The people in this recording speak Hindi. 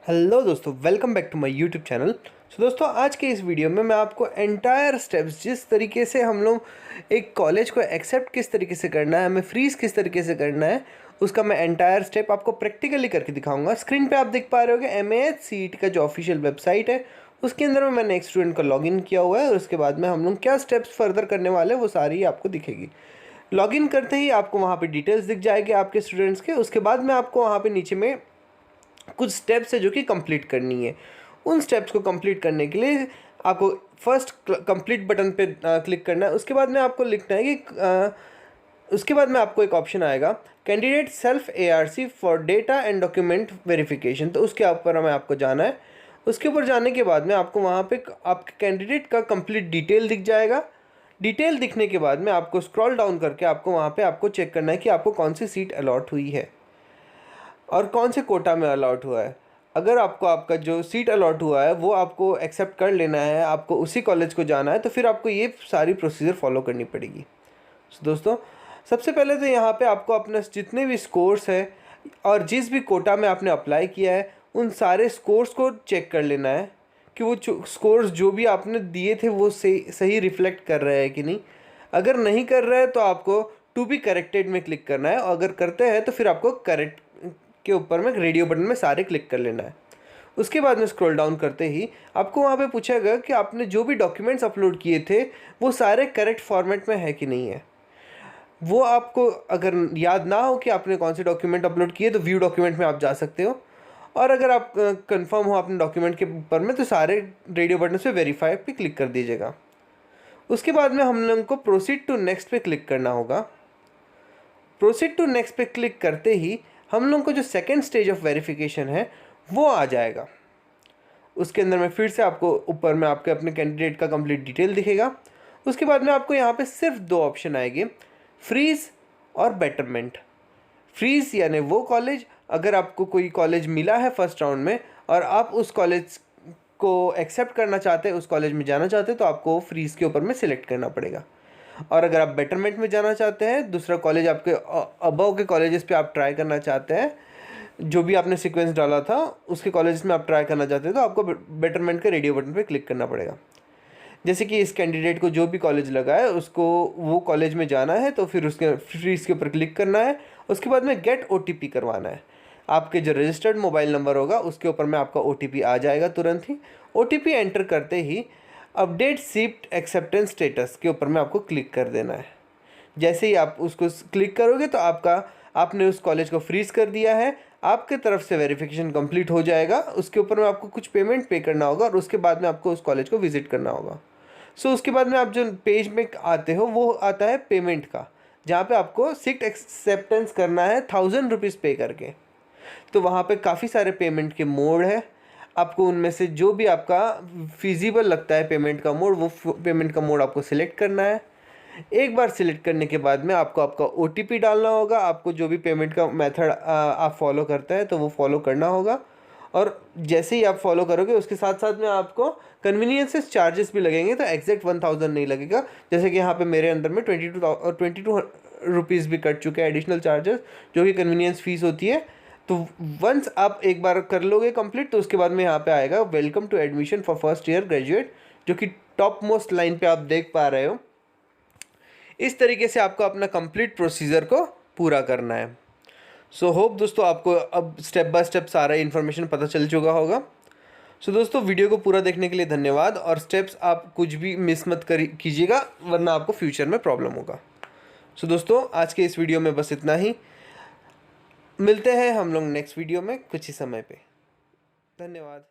हेलो दोस्तों, welcome back to my YouTube channel. दोस्तों, आज के इस वीडियो में मैं आपको एंटायर स्टेप्स, जिस तरीके से हम लोग एक कॉलेज को एक्सेप्ट किस तरीके से करना है, हमें फ्रीज़ किस तरीके से करना है, उसका मैं एंटायर स्टेप आपको प्रैक्टिकली करके दिखाऊंगा। स्क्रीन पे आप देख पा रहे होगे MAHCET का जो ऑफिशियल वेबसाइट है, उसके अंदर में मैंने एक स्टूडेंट का लॉगिन किया हुआ है और उसके बाद में हम लोग क्या स्टेप्स फर्दर करने वाले हैं वो सारी आपको दिखेगी। लॉगिन करते ही आपको वहाँ पे डिटेल्स दिख जाएगी आपके स्टूडेंट्स के। उसके बाद में आपको वहाँ पे नीचे में कुछ स्टेप्स है जो कि कंप्लीट करनी है। उन स्टेप्स को कंप्लीट करने के लिए आपको फर्स्ट कंप्लीट बटन पे क्लिक करना है। उसके बाद में आपको लिखना है कि उसके बाद में आपको एक ऑप्शन आएगा, candidate self ARC for data and document verification. तो उसके ऊपर हमें आपको जाना है। उसके ऊपर जाने के बाद में आपको वहाँ पे आपके कैंडिडेट का कंप्लीट डिटेल दिख जाएगा। डिटेल दिखने के बाद में आपको स्क्रॉल डाउन करके आपको वहाँ पे आपको चेक करना है कि आपको कौन सी सीट अलॉट हुई है और कौन से कोटा में अलॉट हुआ है। अगर आपको आपका जो सीट अलॉट हुआ है वो आपको एक्सेप्ट कर लेना है, आपको उसी कॉलेज को जाना है, तो फिर आपको ये सारी प्रोसीजर फॉलो करनी पड़ेगी। दोस्तों, सबसे पहले तो यहाँ पे आपको अपने जितने भी स्कोर्स है और जिस भी कोटा में आपने अप्लाई किया है उन सारे स्कोर्स को चेक कर लेना है कि वो स्कोर्स जो भी आपने दिए थे वो सही रिफ्लेक्ट कर रहे हैं कि नहीं। अगर नहीं कर रहे हैं तो आपको टू बी करेक्टेड में क्लिक करना है, और अगर करते हैं तो फिर आपको करेक्ट के ऊपर में रेडियो बटन में सारे क्लिक कर लेना है। उसके बाद में स्क्रॉल डाउन करते ही आपको वहाँ पे पूछेगा कि आपने जो भी डॉक्यूमेंट्स अपलोड किए थे वो सारे करेक्ट फॉर्मेट में है कि नहीं है। वो आपको अगर याद ना हो कि आपने कौन से डॉक्यूमेंट अपलोड किए तो व्यू डॉक्यूमेंट में आप जा सकते हो, और अगर आप कंफर्म हो अपने डॉक्यूमेंट के ऊपर में तो सारे रेडियो बटन पे वेरीफाई पे क्लिक कर दीजिएगा। उसके बाद में हम लोग को प्रोसीड टू नेक्स्ट पे क्लिक करना होगा। प्रोसीड टू नेक्स्ट पे क्लिक करते ही हम लोग को जो सेकेंड स्टेज ऑफ वेरिफिकेशन है वो आ जाएगा। उसके अंदर में फिर से आपको ऊपर में आपके अपने कैंडिडेट का कंप्लीट डिटेल दिखेगा। उसके बाद में आपको यहाँ पे सिर्फ दो ऑप्शन आएंगे, फ्रीज और बेटरमेंट। फ्रीज यानी वो कॉलेज, अगर आपको कोई कॉलेज मिला है फर्स्ट राउंड में और आप उस कॉलेज को एक्सेप्ट करना चाहते हैं, उस कॉलेज में जाना चाहते हैं, तो आपको फ्रीज के ऊपर में सिलेक्ट करना पड़ेगा। और अगर आप बेटरमेंट में जाना चाहते हैं, दूसरा कॉलेज आपके अबव के कॉलेजेस पे आप ट्राई करना चाहते हैं, जो भी आपने सीक्वेंस डाला था उसके कॉलेजेस में आप ट्राई करना चाहते हैं, तो आपको बेटरमेंट के रेडियो बटन पे क्लिक करना पड़ेगा। जैसे कि इस कैंडिडेट को जो भी कॉलेज लगा है उसको वो कॉलेज में जाना है, तो फिर उसके फ्रीज के ऊपर क्लिक करना है। उसके बाद में गेट OTP करवाना है। आपके जो रजिस्टर्ड मोबाइल नंबर होगा उसके ऊपर में आपका OTP आ जाएगा तुरंत ही। OTP एंटर करते ही अपडेट सीट एक्सेप्टेंस स्टेटस के ऊपर में आपको क्लिक कर देना है। जैसे ही आप उसको क्लिक करोगे तो आपने उस कॉलेज को फ्रीज कर दिया है, आपके तरफ से वेरिफिकेशन कंप्लीट हो जाएगा। उसके ऊपर में आपको कुछ पेमेंट पे करना होगा और उसके बाद में आपको उस कॉलेज को विजिट करना होगा। उसके बाद में आप जो पेज में आते हो वो आता है पेमेंट का, जहाँ पे आपको सीट एक्सेप्टेंस करना है 1000 रुपीज़ पे करके। तो वहाँ पे काफ़ी सारे पेमेंट के मोड है। आपको उनमें से जो भी आपका फिजिबल लगता है पेमेंट का मोड, वो पेमेंट का मोड आपको सिलेक्ट करना है। एक बार सिलेक्ट करने के बाद में आपको आपका OTP डालना होगा। आपको जो भी पेमेंट का मेथड आप फॉलो करते हैं तो वो फॉलो करना होगा, और जैसे ही आप फॉलो करोगे उसके साथ साथ में आपको कन्वीनियंस चार्जेस भी लगेंगे। तो एग्जैक्ट 1000 नहीं लगेगा, जैसे कि यहाँ पे मेरे अंदर में 22 रुपीज़ भी कट चुके हैं एडिशनल चार्जेस, जो कि कन्वीनियंस फीस होती है। तो वंस आप एक बार कर लोगे कंप्लीट, तो उसके बाद में यहाँ पे आएगा welcome to admission for first year graduate, जो कि टॉप मोस्ट लाइन पे आप देख पा रहे हो। इस तरीके से आपको अपना कंप्लीट प्रोसीजर को पूरा करना है। होप दोस्तों आपको अब स्टेप बाय स्टेप सारा इन्फॉर्मेशन पता चल चुका होगा। दोस्तों, वीडियो को पूरा देखने के लिए धन्यवाद, और स्टेप्स आप कुछ भी मिस मत कीजिएगा, वरना आपको फ्यूचर में प्रॉब्लम होगा। दोस्तों, आज के इस वीडियो में बस इतना ही। मिलते हैं हम लोग नेक्स्ट वीडियो में कुछ ही समय पे। धन्यवाद।